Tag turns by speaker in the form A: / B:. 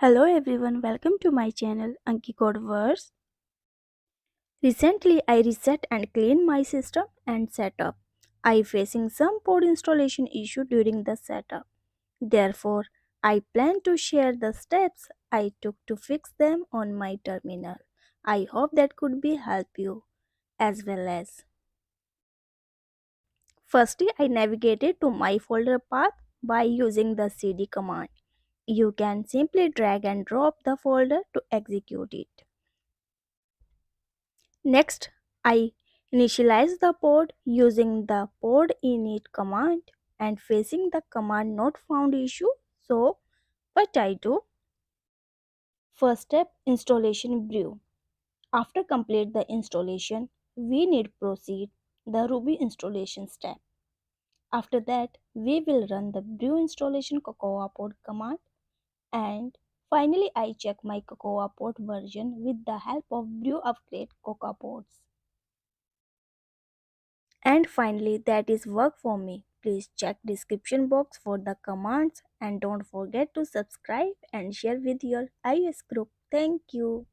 A: Hello everyone, welcome to my channel ankeecodeverse. Recently I reset and cleaned my system and setup. I facing some pod installation issue during the setup. Therefore, I plan to share the steps I took to fix them on my terminal. I hope that could be help you as well as. Firstly, I navigated to my folder path by using the cd command. You can simply drag and drop the folder to execute it. Next, I initialize the pod using the pod init command and facing the command not found issue. So, what I do? First step, installation brew. After complete the installation, we need proceed the Ruby installation step. After that, we will run the brew installation cocoapod command, and finally I check my cocoapod version with the help of brew upgrade cocoapods. And finally, that is work for me. Please check description box for the commands and don't forget to subscribe and share with your iOS group. Thank you.